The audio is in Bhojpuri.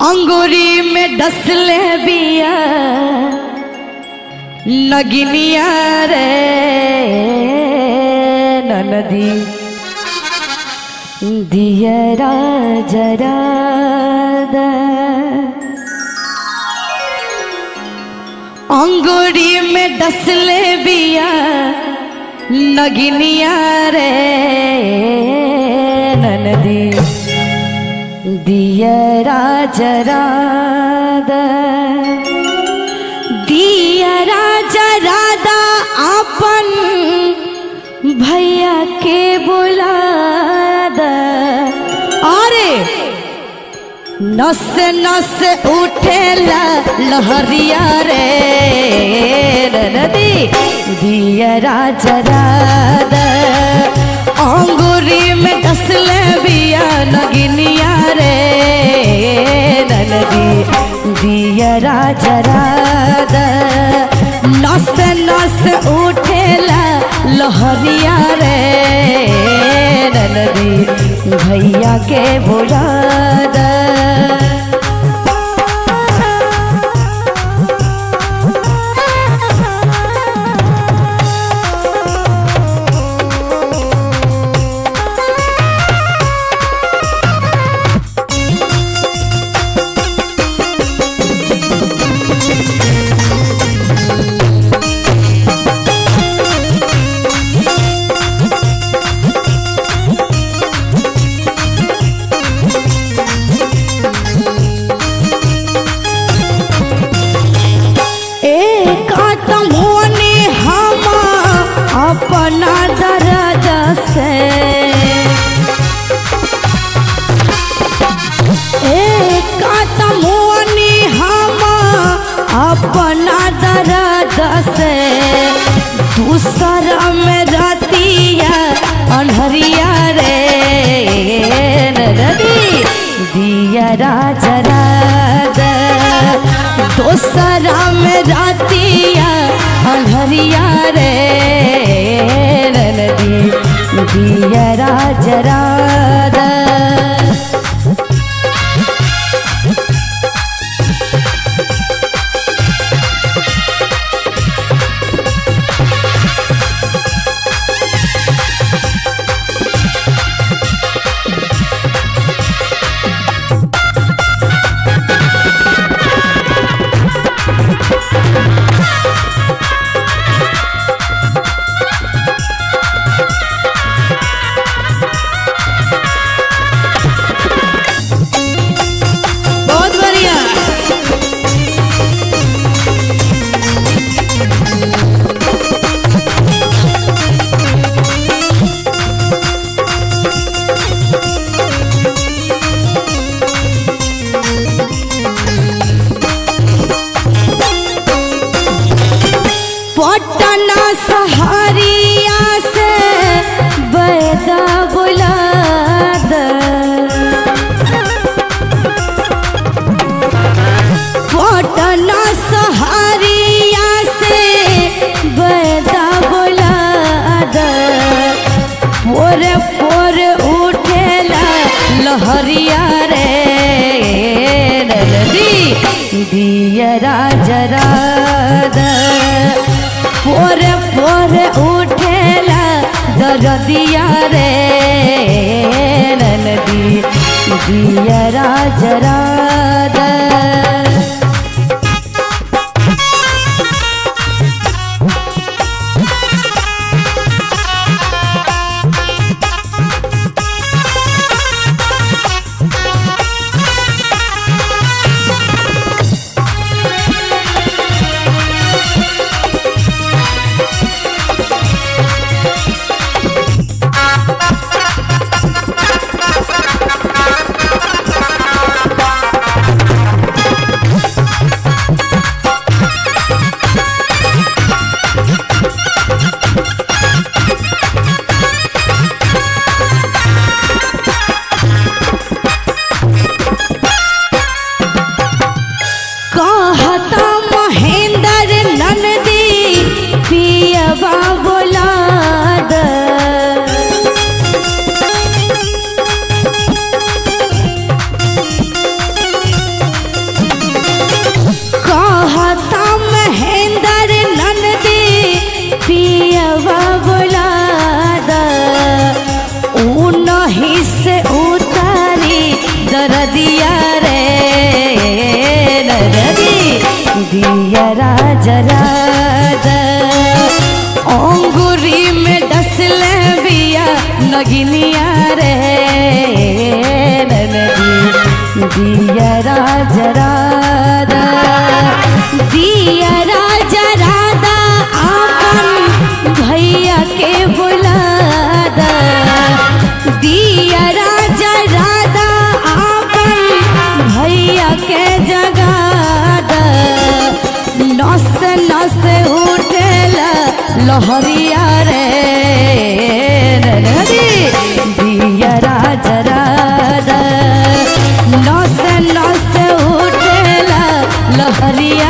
अंगूरी में डसले बिया नगिनिया रे ननदी दियरा जरा अंगूरी में डसले बिया नगिनिया रे ननदी दियरा जरा दियरा जरा अपन भैया के बुला अरे नस नस उठेला लहरिया रे नदी दियरा जरा अंगूरी में डसले बिया नगिनिया रे नदी दियरा जरा नस नस उठेला लहरिया रे नदी भैया के बुला अपना दरजा से एक तमोनी हम अपना दरजा से दूसरा में रतिया अनहरिया रे नदी दियरा जरा दूसरा में रतिया अनहरिया रे नदी दियरा जरा पटना सहारिया से बैदा बुला पटना सहारिया से बैदा बुला पोरे पोरे उठेला लहरिया रे नदी दियरा जरा पोरे पोरे उठेला दरदिया रे नदी दियरा जरा जरा अंगूरी में डसले बिया नगिनिया रे दिया जरा दिया जरा आपन भैया के बुला दिया जरा आपन भैया के जगा नस नस उठेला लहरिया रे दिया जरा नस नस उठेला लहरिया